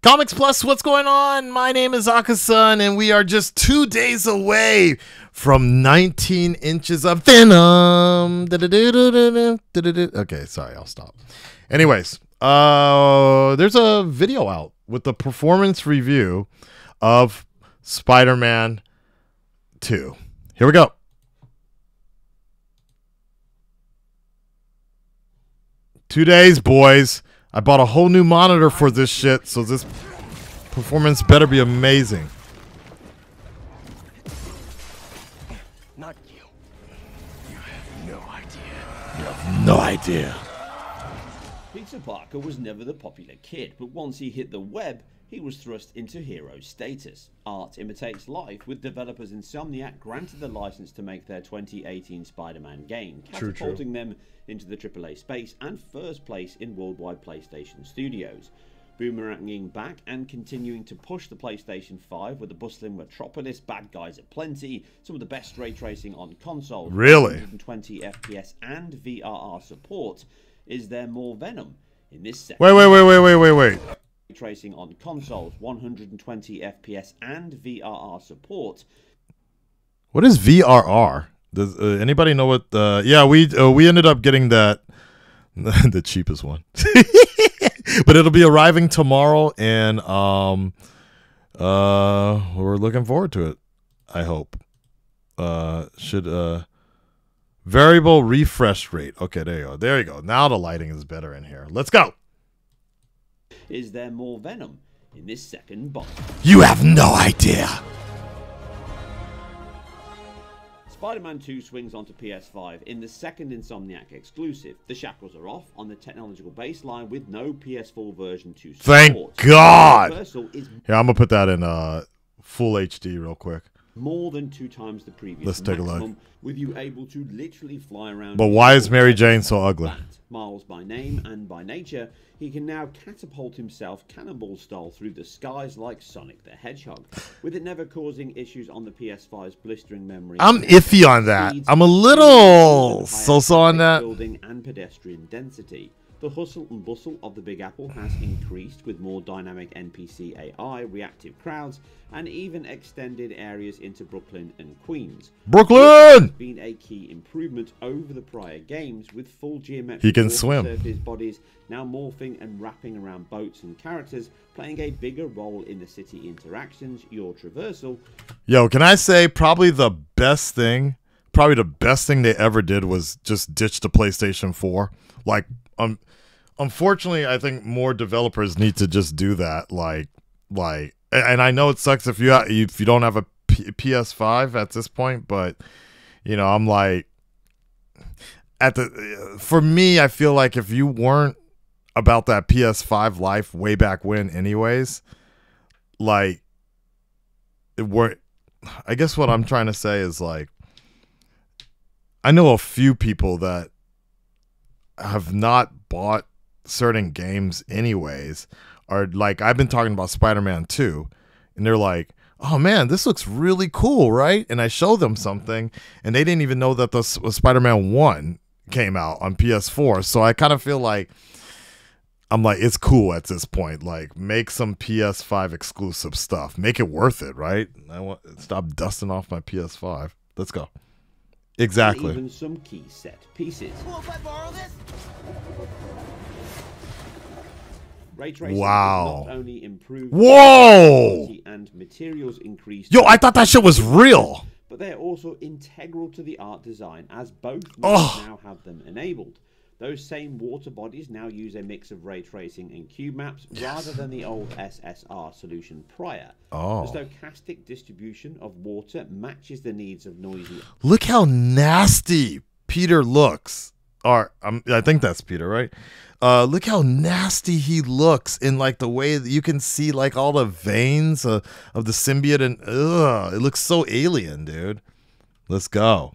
Comics Plus, what's going on? My name is Akasan, and we are just 2 days away from 19 inches of Venom. Okay, sorry, I'll stop. Anyways, there's a video out with the performance review of Spider-Man 2. Here we go. Two days, boys. I bought a whole new monitor for this shit, so this performance better be amazing. Not you. You have no idea. You have no idea. Peter Parker was never the popular kid, but once he hit the web, he was thrust into hero status. Art imitates life, with developers Insomniac granted the license to make their 2018 Spider-Man game, catapulting them into the AAA space and first place in worldwide PlayStation studios. Boomeranging back and continuing to push the PlayStation 5 with a bustling metropolis, bad guys aplenty, some of the best ray tracing on consoles, really 120 FPS and VRR support. Is there more Venom in this set? Wait. Tracing on consoles, 120 FPS and VRR support. What is VRR? Does anybody know what? Yeah, we ended up getting that, the cheapest one, but it'll be arriving tomorrow, and we're looking forward to it. I hope. Variable refresh rate. Okay, there you go. There you go. Now the lighting is better in here. Let's go. Is there more Venom in this second box? You have no idea. Spider-Man 2 swings onto PS5 in the second Insomniac exclusive. The shackles are off on the technological baseline with no PS4 version to support. Thank God. Yeah, I'm gonna put that in full HD real quick. More than 2 times the previous. Let's take a look. With you able to literally fly around. But why is Mary Jane so ugly? Miles by name and by nature, he can now catapult himself cannonball style through the skies like Sonic the Hedgehog, with it never causing issues on the PS5's blistering memory. I'm iffy on that. I'm a little so on that. Building and pedestrian density. The hustle and bustle of the Big Apple has increased with more dynamic NPC AI, reactive crowds, and even extended areas into Brooklyn and Queens. Brooklyn! Been a key improvement over the prior games, with full geometric he can swim. Surface bodies now morphing and wrapping around boats and characters, playing a bigger role in the city interactions, your traversal. Yo, can I say probably the best thing they ever did was just ditch the PlayStation 4. Like, unfortunately, I think more developers need to just do that. Like, and I know it sucks if you don't have a PS5 at this point, but you know, I'm like, for me, I feel like if you weren't about that PS5 life way back when, anyways, like, I guess what I'm trying to say is, like, I know a few people that have not bought certain games anyways, are like, I've been talking about Spider-Man 2, and they're like, oh man, this looks really cool, right? And I show them something, and they didn't even know that the Spider-Man 1 came out on PS4. So I kind of feel like, I'm like, it's cool at this point. Like, make some PS5 exclusive stuff. Make it worth it, right? I want stop dusting off my PS5. Let's go. Exactly. And even some key set pieces. Well, if I borrow this? Ray tracing wow. not only improved whoa and materials increased. Yo, I thought that shit was real. But they're also integral to the art design, as both now have them enabled. Those same water bodies now use a mix of ray tracing and cube maps rather than the old SSR solution prior. The stochastic distribution of water matches the needs of noisy. Look how nasty Peter looks. Or I think that's Peter, right? Look how nasty he looks in, like, the way that you can see, like, all the veins of the symbiote, and it looks so alien, dude. Let's go.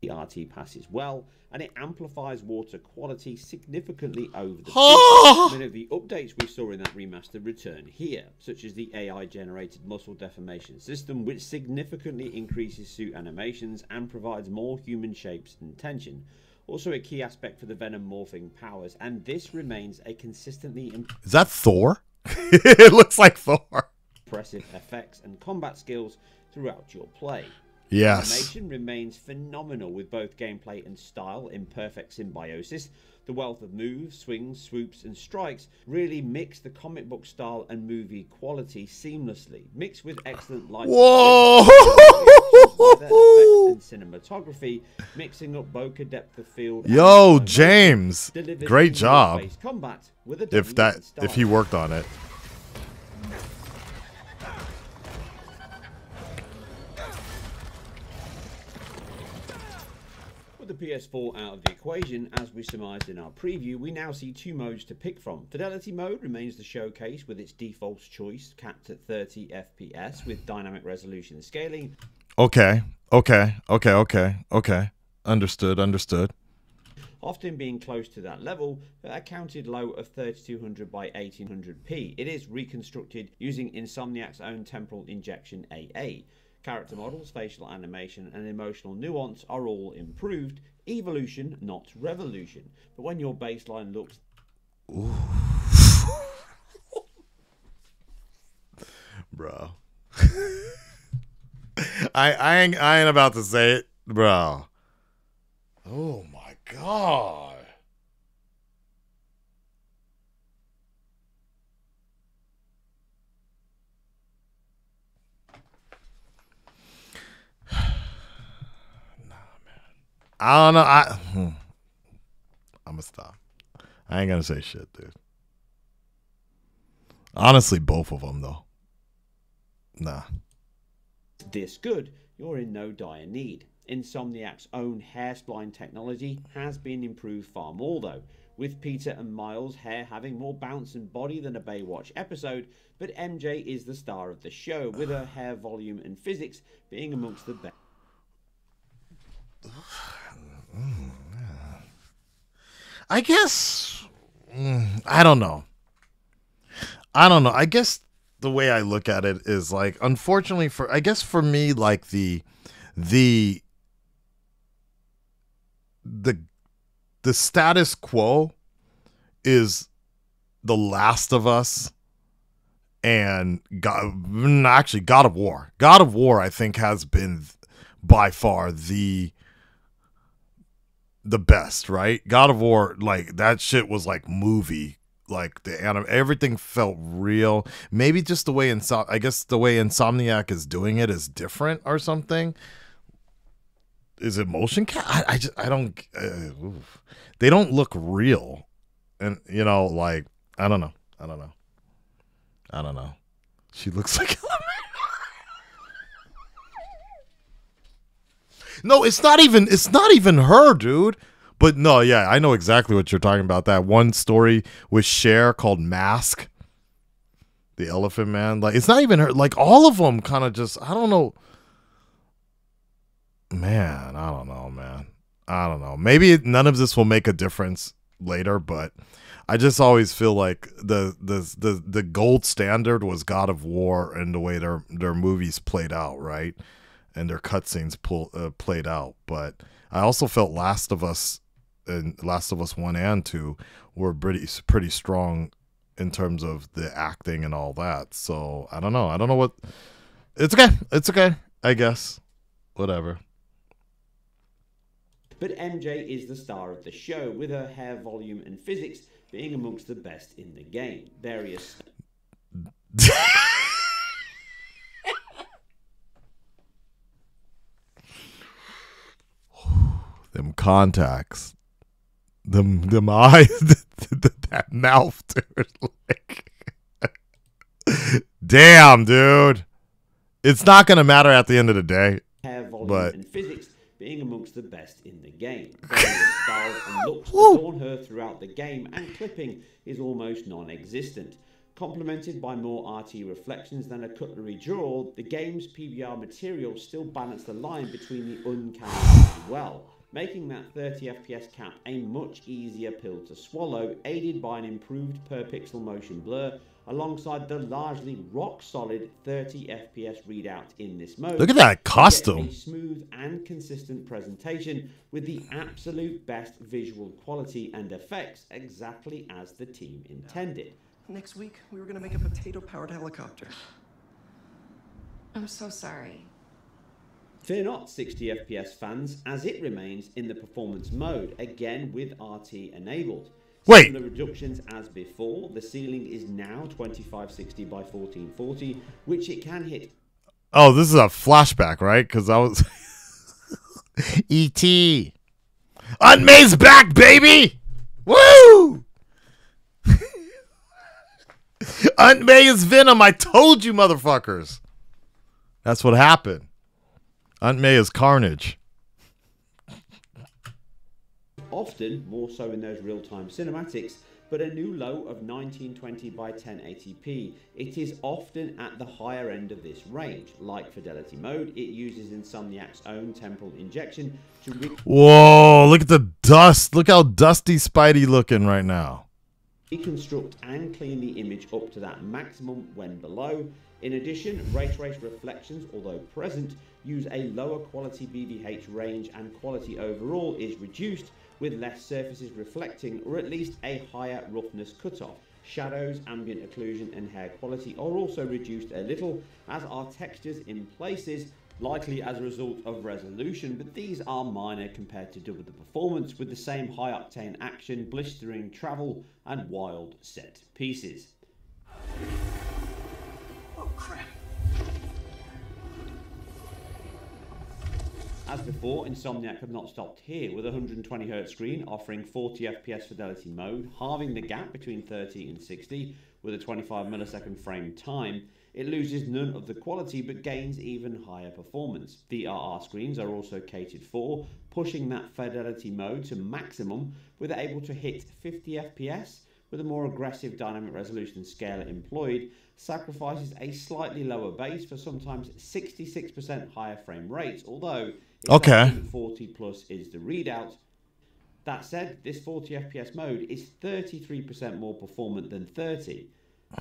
The RT passes well, and it amplifies water quality significantly over the Many of the updates we saw in that remaster return here, such as the AI-generated muscle deformation system, which significantly increases suit animations and provides more human shapes and tension. Also a key aspect for the Venom morphing powers, and this remains a consistently... Is that Thor? It looks like Thor. Impressive effects and combat skills throughout your play. Yes. Animation remains phenomenal with both gameplay and style in perfect symbiosis. The wealth of moves, swings, swoops, and strikes really mix the comic book style and movie quality seamlessly, mixed with excellent lighting, Whoa! and cinematography, mixing up bokeh depth of field. Yo, James, great job. Combat with a If he worked on it. With the PS4 out of the equation, as we surmised in our preview, we now see two modes to pick from. Fidelity mode remains the showcase with its default choice capped at 30 FPS with dynamic resolution scaling. Okay. Understood. Often being close to that level, but a counted low of 3200 by 1800p. It is reconstructed using Insomniac's own temporal injection AA. Character models, facial animation, and emotional nuance are all improved. Evolution, not revolution. But when your baseline looks... Ooh. Bro. I ain't about to say it, bro. Oh my god. I don't know. I'm gonna stop. I ain't gonna say shit, dude. Honestly, both of them, though. Nah. This good, you're in no dire need. Insomniac's own hair spline technology has been improved far more, though, with Peter and Miles' hair having more bounce and body than a Baywatch episode, but MJ is the star of the show, with her hair volume and physics being amongst the best. I guess I don't know. I guess the way I look at it is like, unfortunately for me, like the status quo is The Last of Us and God of War. God of War, I think, has been by far the best, right? God of War, like, that shit was like movie, like everything felt real. Maybe just the way I guess the way Insomniac is doing it is different or something. Is it motion I don't. They don't look real, and like I don't know. She looks like. No, it's not even her, dude. But no, yeah, I know exactly what you're talking about. That one story with Cher called Mask, the Elephant Man. Like, it's not even her. Like, all of them kind of just, I don't know. Man, I don't know, man. I don't know. Maybe none of this will make a difference later, but I just always feel like the gold standard was God of War and the way their movies played out, right? And their cutscenes played out. But I also felt Last of Us 1 and 2 were pretty strong in terms of the acting and all that. So I don't know. What. It's okay. I guess. Whatever. But MJ is the star of the show, with her hair volume and physics being amongst the best in the game. Various... Them contacts, them eyes, that mouth, dude. Like, damn, dude. It's not gonna matter at the end of the day. Hair volume but and physics being amongst the best in the game. Various styles and looks adorn her throughout the game, and clipping is almost non-existent. Complemented by more RT reflections than a cutlery drawer, the game's PBR material still balance the line between the uncanny and well, making that 30 FPS cap a much easier pill to swallow, aided by an improved per pixel motion blur, alongside the largely rock-solid 30 FPS readout in this mode. Look at that costume. A smooth and consistent presentation with the absolute best visual quality and effects, exactly as the team intended. Next week, we were gonna make a potato-powered helicopter. I'm so sorry. Fear not, 60 FPS fans, as it remains in the performance mode, again with RT enabled. Wait. Similar reductions as before. The ceiling is now 2560 by 1440, which it can hit. Oh, this is a flashback, right? Because I was E.T. Aunt May's back, baby! Woo! Aunt May is Venom. I told you, motherfuckers. That's what happened. Aunt May is Carnage. Often, more so in those real-time cinematics, but a new low of 1920 by 1080p. It is often at the higher end of this range. Like Fidelity Mode, it uses Insomniac's own temporal injection to... Whoa, look at the dust. Look how dusty Spidey looking right now. Reconstruct and clean the image up to that maximum when below. In addition, ray trace reflections, although present, use a lower quality BVH range, and quality overall is reduced with less surfaces reflecting, or at least a higher roughness cutoff. Shadows, ambient occlusion and hair quality are also reduced a little, as are textures in places, likely as a result of resolution, but these are minor compared to double the performance with the same high octane action, blistering travel and wild set pieces. Oh, crap. As before, Insomniac have not stopped here, with a 120Hz screen offering 40 FPS fidelity mode, halving the gap between 30 and 60 with a 25 millisecond frame time. It loses none of the quality but gains even higher performance. VRR screens are also catered for, pushing that fidelity mode to maximum, with it able to hit 50 FPS with a more aggressive dynamic resolution scaler employed, sacrifices a slightly lower base for sometimes 66% higher frame rates, although okay, 40 plus is the readout. That said, this 40 FPS mode is 33% more performant than 30.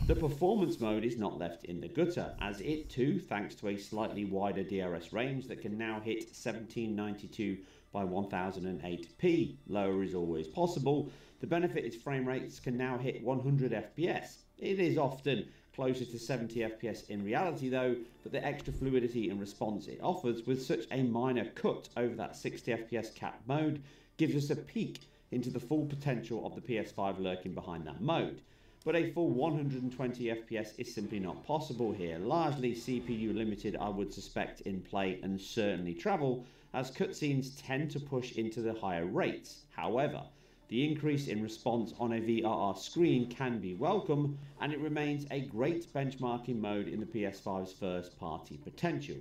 The performance mode is not left in the gutter, as it too, thanks to a slightly wider DRS range that can now hit 1792 by 1008p. Lower is always possible. The benefit is frame rates can now hit 100 FPS. It is often closer to 70 FPS in reality though, but the extra fluidity and response it offers with such a minor cut over that 60 FPS cap mode gives us a peek into the full potential of the PS5 lurking behind that mode. But a full 120 FPS is simply not possible here, largely CPU limited I would suspect in play and certainly travel, as cutscenes tend to push into the higher rates. However, the increase in response on a VRR screen can be welcome, and it remains a great benchmarking mode in the PS5's first party potential.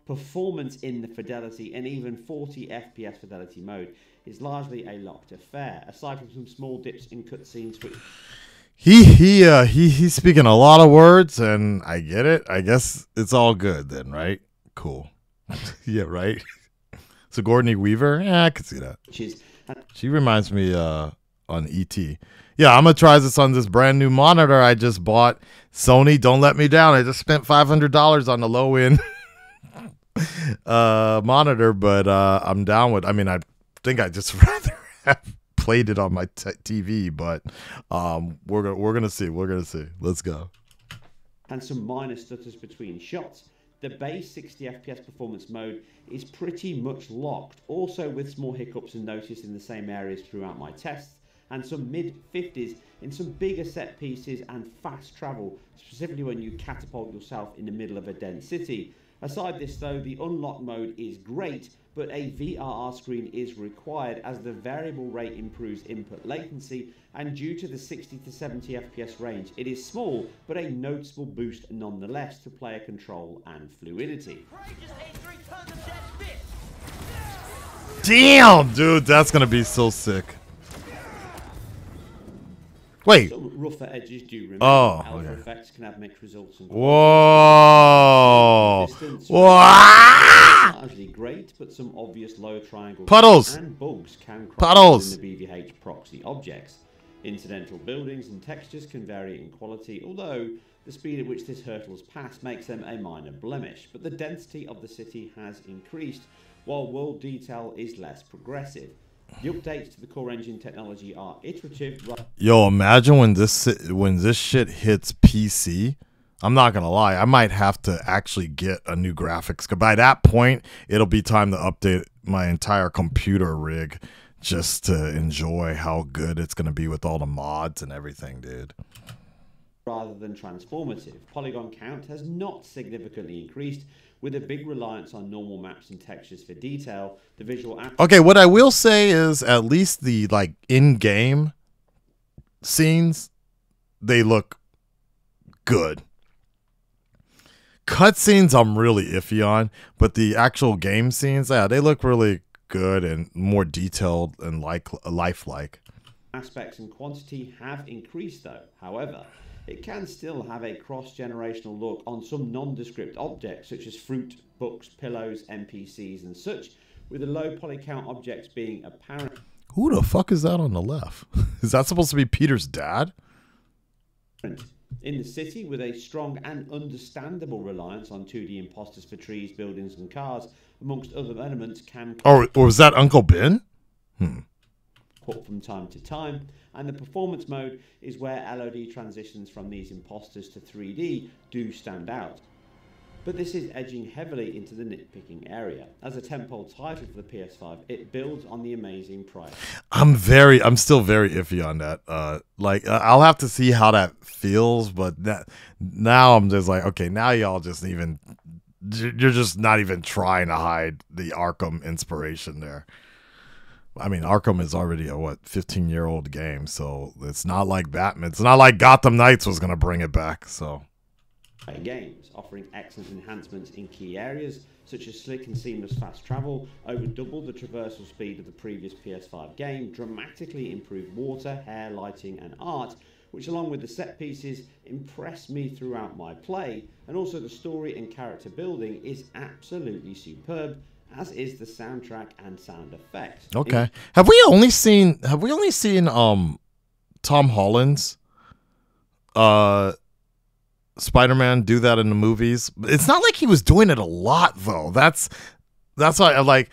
Performance in the fidelity and even 40 FPS fidelity mode is largely a locked affair, aside from some small dips in cutscenes which... He's speaking a lot of words, and I get it. I guess it's all good then, right? Cool. Yeah, right? Sigourney Weaver? Yeah, I could see that. She reminds me on E.T. Yeah, I'm going to try this on this brand new monitor I just bought. Sony, don't let me down. I just spent $500 on the low-end monitor, but I'm down with... I mean, I think I just rather have played it on my TV, but we're gonna see. We're gonna see. Let's go. And some minor stutters between shots. The base 60 FPS performance mode is pretty much locked, also with small hiccups and noticed in the same areas throughout my tests, and some mid-50s in some bigger set pieces and fast travel, specifically when you catapult yourself in the middle of a dense city. Aside this though, the unlock mode is great, but a VRR screen is required as the variable rate improves input latency, and due to the 60 to 70 FPS range, it is small, but a noticeable boost nonetheless to player control and fluidity. Damn, dude, that's gonna be so sick. Wait. Some rougher edges do remain. Oh, Alpha okay. effects can have mixed results. And Whoa. Whoa. Largely great, but some obvious lower triangle Puddles. and bugs can crop Puddles. in the BVH proxy objects. Incidental buildings and textures can vary in quality, although the speed at which this hurdles past makes them a minor blemish. But the density of the city has increased, while world detail is less progressive. The updates to the core engine technology are iterative. Yo, imagine when this shit hits PC. I'm not gonna lie, I might have to actually get a new graphics card. By that point, it'll be time to update my entire computer rig just to enjoy how good it's gonna be with all the mods and everything, dude. Rather than transformative. Polygon count has not significantly increased, with a big reliance on normal maps and textures for detail. The visual okay, what I will say is at least the like in-game scenes, they look good. Cutscenes I'm really iffy on, but the actual game scenes, yeah, they look really good and more detailed and lifelike. Aspects and quantity have increased though. However, it can still have a cross-generational look on some nondescript objects such as fruit, books, pillows, NPCs and such, with the low poly count objects being apparent. Who the fuck is that on the left? Is that supposed to be Peter's dad? In the city, with a strong and understandable reliance on 2D imposters for trees, buildings and cars, amongst other elements, can... Or was that Uncle Ben? Put from time to time, and the performance mode is where LOD transitions from these imposters to 3D do stand out. But this is edging heavily into the nitpicking area. As a tentpole title for the PS5, it builds on the amazing price. I'm still very iffy on that. I'll have to see how that feels, but now I'm just like, okay, now y'all you're just not even trying to hide the Arkham inspiration there. I mean, Arkham is already a 15-year-old game, so it's not like Batman. It's not like Gotham Knights was gonna bring it back. So, games offering excellent enhancements in key areas such as slick and seamless fast travel, over double the traversal speed of the previous PS5 game, dramatically improved water, hair, lighting, and art, which, along with the set pieces, impressed me throughout my play, and also the story and character building is absolutely superb, as is the soundtrack and sound effects. Okay. Have we only seen Tom Holland's Spider-Man do that in the movies? It's not like he was doing it a lot though. That's why I like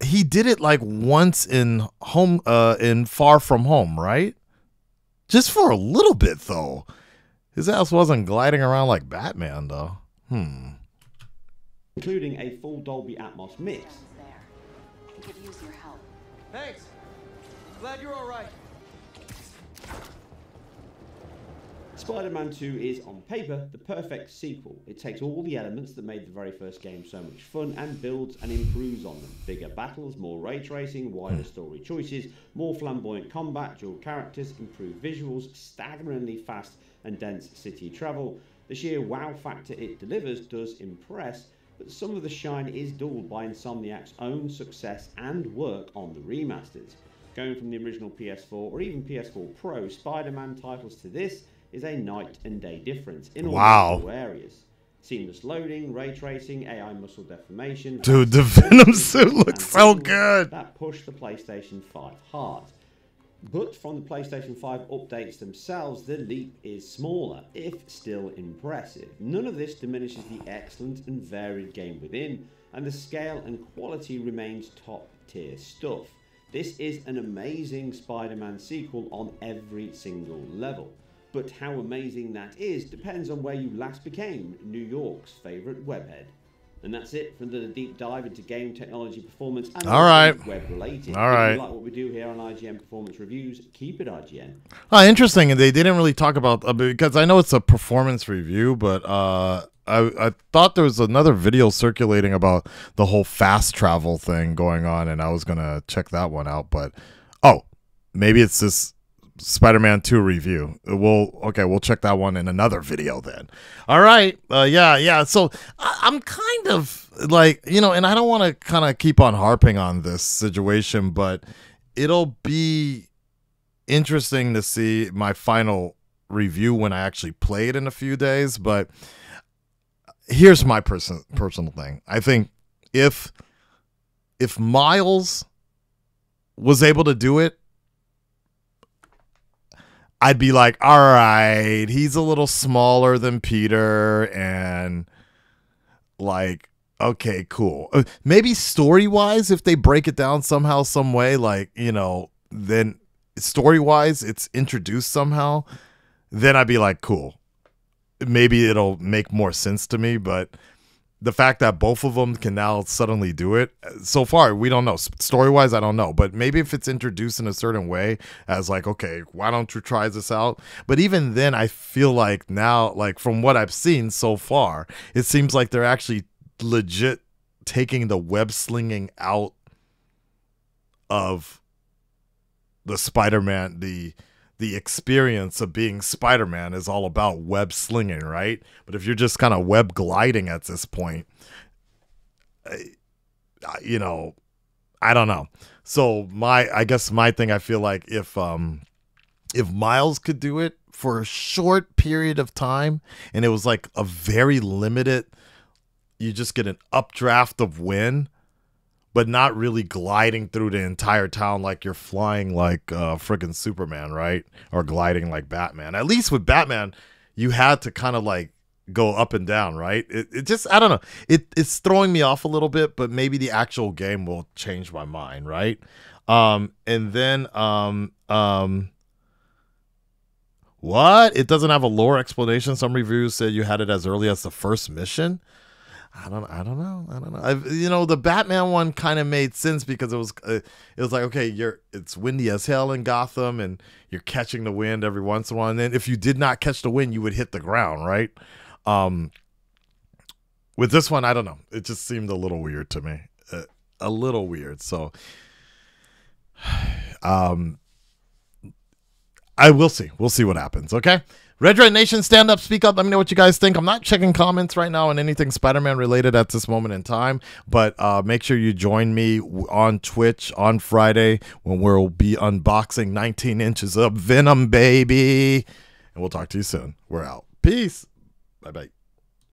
he did it like once in Far From Home, right? Just for a little bit though. His ass wasn't gliding around like Batman though. Including a full Dolby Atmos mix. I could use your help. Thanks. Glad you're all right. Spider-Man 2 is, on paper, the perfect sequel. It takes all the elements that made the very first game so much fun and builds and improves on them. Bigger battles, more ray tracing, wider story choices, more flamboyant combat, dual characters, improved visuals, staggeringly fast and dense city travel. The sheer wow factor it delivers does impress, but some of the shine is dulled by Insomniac's own success and work on the remasters. Going from the original PS4 or even PS4 Pro Spider-Man titles to this is a night and day difference in all areas. Seamless loading, ray tracing, AI muscle deformation. Dude, the Venom suit looks so good. That pushed the PlayStation 5 hard. But from the PlayStation 5 updates themselves, the leap is smaller, if still impressive. None of this diminishes the excellent and varied game within, and the scale and quality remains top tier stuff. This is an amazing Spider-Man sequel on every single level. But how amazing that is depends on where you last became New York's favourite webhead. And that's it for the deep dive into game technology, performance, and web related. All right. If you like what we do here on IGN Performance Reviews, keep it IGN. Interesting. And they didn't really talk about because I know it's a performance review, but I thought there was another video circulating about the whole fast travel thing going on, and I was gonna check that one out. But maybe it's this Spider-Man 2 review. We'll check that one in another video then. All right. Yeah. So I'm kind of like, and I don't want to kind of keep on harping on this situation, but it'll be interesting to see my final review when I actually play it in a few days. But here's my personal thing. I think if Miles was able to do it, I'd be like, all right, he's a little smaller than Peter, and like okay, cool. Maybe story-wise, if they break it down somehow, some way, like, you know, then story-wise, it's introduced somehow, then I'd be like, cool. Maybe it'll make more sense to me, but the fact that both of them can now suddenly do it, so far, we don't know. Story-wise, I don't know. But maybe if it's introduced in a certain way as like, okay, why don't you try this out? But even then, I feel like now, like from what I've seen so far, it seems like they're actually legit taking the web slinging out of the Spider-Man, the experience of being Spider-Man is all about web slinging, right? But if you're just kind of web gliding at this point, you know, I don't know. So I guess my thing, I feel like if Miles could do it for a short period of time, and it was like a very limited, you just get an updraft of wind, but not really gliding through the entire town like you're flying like friggin' Superman, right? Or gliding like Batman. At least with Batman, you had to kind of like go up and down, right? It just, I don't know. It's throwing me off a little bit, but maybe the actual game will change my mind, right? And then, what? It doesn't have a lore explanation. Some reviews said you had it as early as the first mission. I don't know. You know, the Batman one kind of made sense because it was like, okay, it's windy as hell in Gotham, and you're catching the wind every once in a while. And then if you did not catch the wind, you would hit the ground, right? With this one, I don't know. It just seemed a little weird to me, a little weird. So, I will see. We'll see what happens. Okay. Red Nation, stand up, speak up. Let me know what you guys think. I'm not checking comments right now on anything Spider-Man related at this moment in time, but make sure you join me on Twitch on Friday when we'll be unboxing 19 inches of Venom, baby. And we'll talk to you soon. We're out. Peace. Bye-bye.